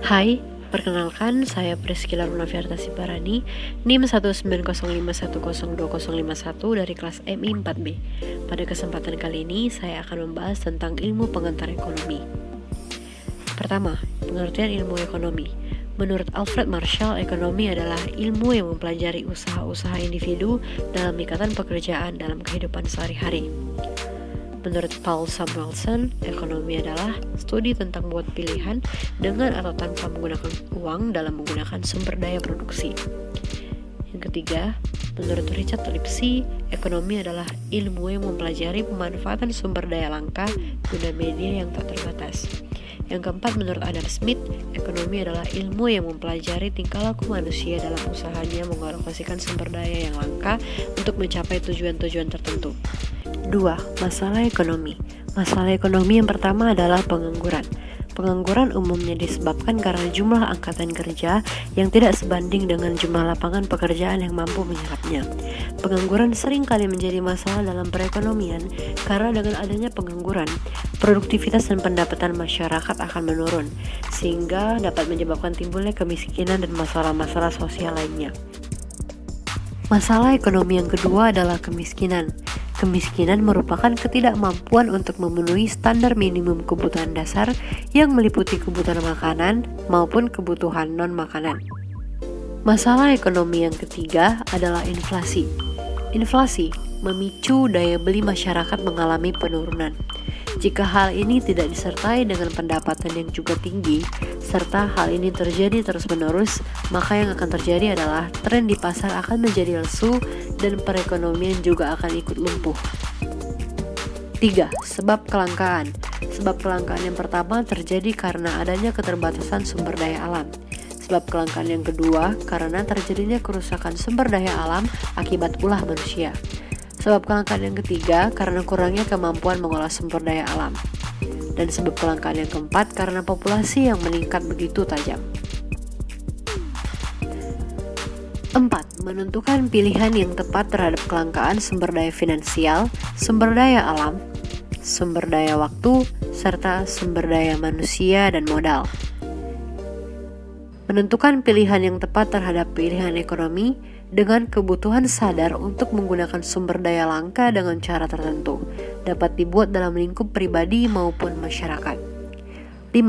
Hai, perkenalkan saya Priscilla Lunaviarta Sibarani, NIM 19051020051 dari kelas MI 4B. Pada kesempatan kali ini, saya akan membahas tentang ilmu pengantar ekonomi. Pertama, pengertian ilmu ekonomi. Menurut Alfred Marshall, ekonomi adalah ilmu yang mempelajari usaha-usaha individu dalam ikatan pekerjaan dalam kehidupan sehari-hari. Menurut Paul Samuelson, ekonomi adalah studi tentang buat pilihan dengan atau tanpa menggunakan uang dalam menggunakan sumber daya produksi. Yang ketiga, menurut Richard Lipsey, ekonomi adalah ilmu yang mempelajari pemanfaatan sumber daya langka guna media yang tak terbatas. Yang keempat, menurut Adam Smith, ekonomi adalah ilmu yang mempelajari tingkah laku manusia dalam usahanya mengalokasikan sumber daya yang langka untuk mencapai tujuan-tujuan tertentu. 2. Masalah ekonomi. Masalah ekonomi yang pertama adalah pengangguran. Pengangguran umumnya disebabkan karena jumlah angkatan kerja yang tidak sebanding dengan jumlah lapangan pekerjaan yang mampu menyerapnya. Pengangguran sering kali menjadi masalah dalam perekonomian karena dengan adanya pengangguran, produktivitas dan pendapatan masyarakat akan menurun, sehingga dapat menyebabkan timbulnya kemiskinan dan masalah-masalah sosial lainnya. Masalah ekonomi yang kedua adalah kemiskinan. Kemiskinan merupakan ketidakmampuan untuk memenuhi standar minimum kebutuhan dasar yang meliputi kebutuhan makanan maupun kebutuhan non-makanan. Masalah ekonomi yang ketiga adalah inflasi. Inflasi memicu daya beli masyarakat mengalami penurunan. Jika hal ini tidak disertai dengan pendapatan yang juga tinggi, serta hal ini terjadi terus-menerus, maka yang akan terjadi adalah tren di pasar akan menjadi lesu dan perekonomian juga akan ikut lumpuh. 3. Sebab kelangkaan. Sebab kelangkaan yang pertama terjadi karena adanya keterbatasan sumber daya alam. Sebab kelangkaan yang kedua karena terjadinya kerusakan sumber daya alam akibat ulah manusia. Sebab kelangkaan yang ketiga karena kurangnya kemampuan mengolah sumber daya alam. Dan sebab kelangkaan yang keempat karena populasi yang meningkat begitu tajam. 4. Menentukan pilihan yang tepat terhadap kelangkaan sumber daya finansial, sumber daya alam, sumber daya waktu, serta sumber daya manusia dan modal. Menentukan pilihan yang tepat terhadap pilihan ekonomi dengan kebutuhan sadar untuk menggunakan sumber daya langka dengan cara tertentu dapat dibuat dalam lingkup pribadi maupun masyarakat. 5.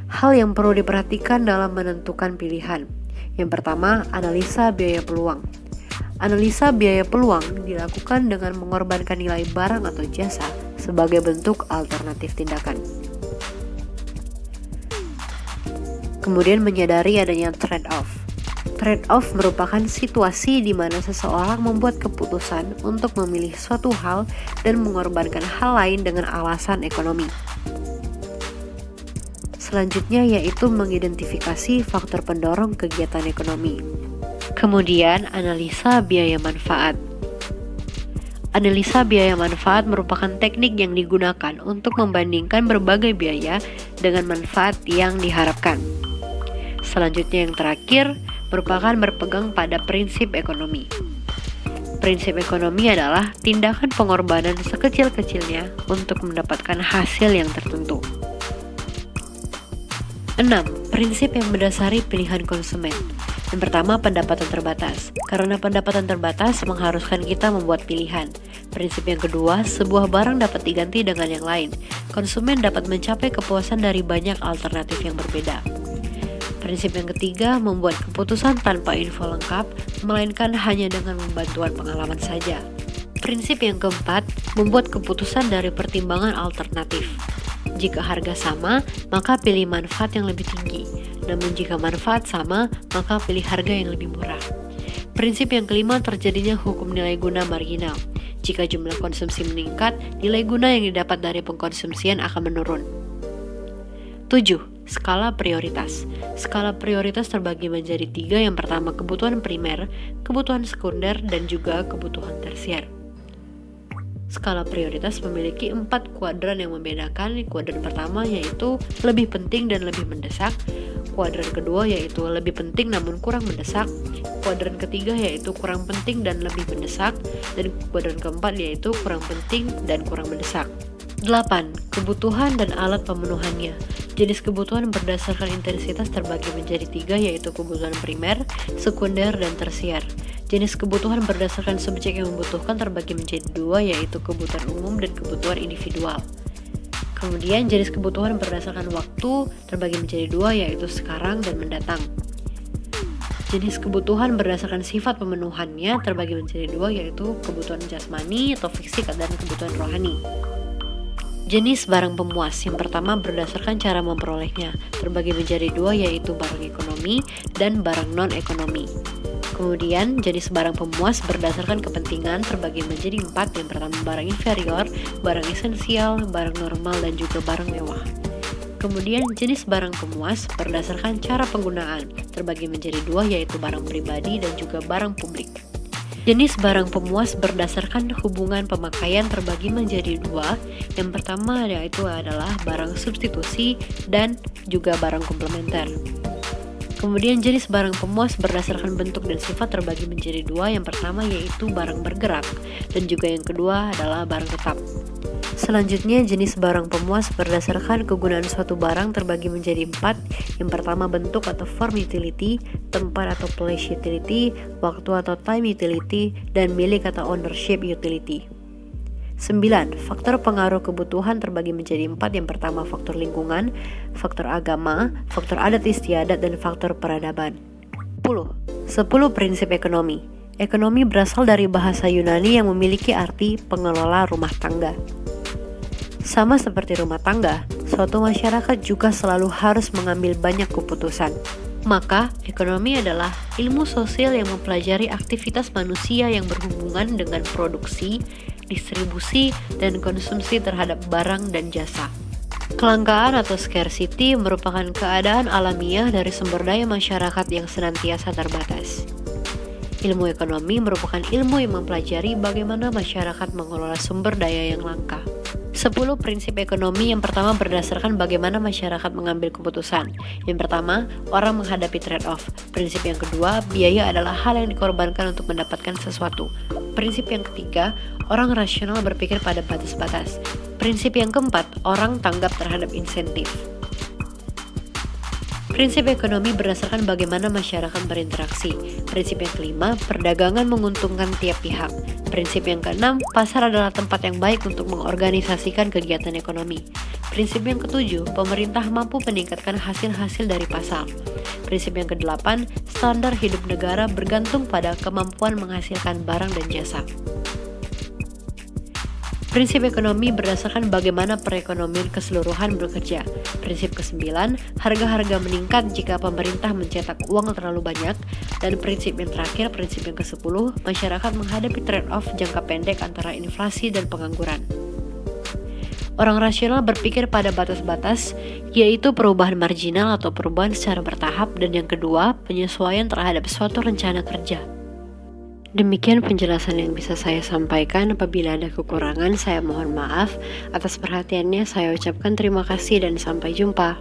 Hal yang perlu diperhatikan dalam menentukan pilihan. Yang pertama, analisa biaya peluang. Analisa biaya peluang dilakukan dengan mengorbankan nilai barang atau jasa sebagai bentuk alternatif tindakan. Kemudian menyadari adanya trade-off. Trade-off merupakan situasi di mana seseorang membuat keputusan untuk memilih suatu hal dan mengorbankan hal lain dengan alasan ekonomi. Selanjutnya yaitu mengidentifikasi faktor pendorong kegiatan ekonomi. Kemudian analisa biaya manfaat. Analisa biaya manfaat merupakan teknik yang digunakan untuk membandingkan berbagai biaya dengan manfaat yang diharapkan. Selanjutnya yang terakhir merupakan berpegang pada prinsip ekonomi. Prinsip ekonomi adalah tindakan pengorbanan sekecil-kecilnya untuk mendapatkan hasil yang tertentu. 6. Prinsip yang mendasari pilihan konsumen. Yang pertama, pendapatan terbatas. Karena pendapatan terbatas mengharuskan kita membuat pilihan. Prinsip yang kedua, sebuah barang dapat diganti dengan yang lain. Konsumen dapat mencapai kepuasan dari banyak alternatif yang berbeda. Prinsip yang ketiga, membuat keputusan tanpa info lengkap, melainkan hanya dengan bantuan pengalaman saja. Prinsip yang keempat, membuat keputusan dari pertimbangan alternatif. Jika harga sama, maka pilih manfaat yang lebih tinggi. Namun jika manfaat sama, maka pilih harga yang lebih murah. Prinsip yang kelima, terjadinya hukum nilai guna marginal. Jika jumlah konsumsi meningkat, nilai guna yang didapat dari pengkonsumsian akan menurun. 7. Skala prioritas. Skala prioritas terbagi menjadi 3. Yang pertama, kebutuhan primer, kebutuhan sekunder, dan juga kebutuhan tersier. Skala prioritas memiliki 4 kuadran yang membedakan. Kuadran pertama yaitu lebih penting dan lebih mendesak. Kuadran kedua yaitu lebih penting namun kurang mendesak. Kuadran ketiga yaitu kurang penting dan lebih mendesak. Dan kuadran keempat yaitu kurang penting dan kurang mendesak. 8. Kebutuhan dan alat pemenuhannya. Jenis kebutuhan berdasarkan intensitas terbagi menjadi 3, yaitu kebutuhan primer, sekunder, dan tersier. Jenis kebutuhan berdasarkan subjek yang membutuhkan terbagi menjadi 2, yaitu kebutuhan umum dan kebutuhan individual. Kemudian jenis kebutuhan berdasarkan waktu terbagi menjadi 2, yaitu sekarang dan mendatang. Jenis kebutuhan berdasarkan sifat pemenuhannya terbagi menjadi 2, yaitu kebutuhan jasmani atau fisik dan kebutuhan rohani. Jenis barang pemuas yang pertama berdasarkan cara memperolehnya terbagi menjadi 2, yaitu barang ekonomi dan barang non-ekonomi. Kemudian jenis barang pemuas berdasarkan kepentingan terbagi menjadi 4, yang pertama barang inferior, barang esensial, barang normal, dan juga barang mewah. Kemudian jenis barang pemuas berdasarkan cara penggunaan terbagi menjadi 2, yaitu barang pribadi dan juga barang publik. Jenis barang pemuas berdasarkan hubungan pemakaian terbagi menjadi 2. Yang pertama yaitu adalah barang substitusi dan juga barang komplementer. Kemudian jenis barang pemuas berdasarkan bentuk dan sifat terbagi menjadi 2. Yang pertama yaitu barang bergerak dan juga yang kedua adalah barang tetap. Selanjutnya, jenis barang pemuas berdasarkan kegunaan suatu barang terbagi menjadi 4. Yang pertama bentuk atau form utility, tempat atau place utility, waktu atau time utility, dan milik atau ownership utility. 9. Faktor pengaruh kebutuhan terbagi menjadi 4. Yang pertama faktor lingkungan, faktor agama, faktor adat istiadat, dan faktor peradaban. 10 prinsip ekonomi. Ekonomi berasal dari bahasa Yunani yang memiliki arti pengelola rumah tangga. Sama seperti rumah tangga, suatu masyarakat juga selalu harus mengambil banyak keputusan. Maka, ekonomi adalah ilmu sosial yang mempelajari aktivitas manusia yang berhubungan dengan produksi, distribusi, dan konsumsi terhadap barang dan jasa. Kelangkaan atau scarcity merupakan keadaan alamiah dari sumber daya masyarakat yang senantiasa terbatas. Ilmu ekonomi merupakan ilmu yang mempelajari bagaimana masyarakat mengelola sumber daya yang langka. 10 prinsip ekonomi yang pertama berdasarkan bagaimana masyarakat mengambil keputusan. Yang pertama, orang menghadapi trade-off. Prinsip yang kedua, biaya adalah hal yang dikorbankan untuk mendapatkan sesuatu. Prinsip yang ketiga, orang rasional berpikir pada batas-batas. Prinsip yang keempat, orang tanggap terhadap insentif. Prinsip ekonomi berdasarkan bagaimana masyarakat berinteraksi. Prinsip yang kelima, perdagangan menguntungkan tiap pihak. Prinsip yang keenam, pasar adalah tempat yang baik untuk mengorganisasikan kegiatan ekonomi. Prinsip yang ketujuh, pemerintah mampu meningkatkan hasil-hasil dari pasar. Prinsip yang kedelapan, standar hidup negara bergantung pada kemampuan menghasilkan barang dan jasa. Prinsip ekonomi berdasarkan bagaimana perekonomian keseluruhan bekerja. Prinsip ke-9, harga-harga meningkat jika pemerintah mencetak uang terlalu banyak. Dan prinsip yang terakhir, prinsip yang ke-10, masyarakat menghadapi trade-off jangka pendek antara inflasi dan pengangguran. Orang rasional berpikir pada batas-batas, yaitu perubahan marginal atau perubahan secara bertahap, dan yang kedua, penyesuaian terhadap suatu rencana kerja. Demikian penjelasan yang bisa saya sampaikan. Apabila ada kekurangan, saya mohon maaf. Atas perhatiannya, saya ucapkan terima kasih dan sampai jumpa.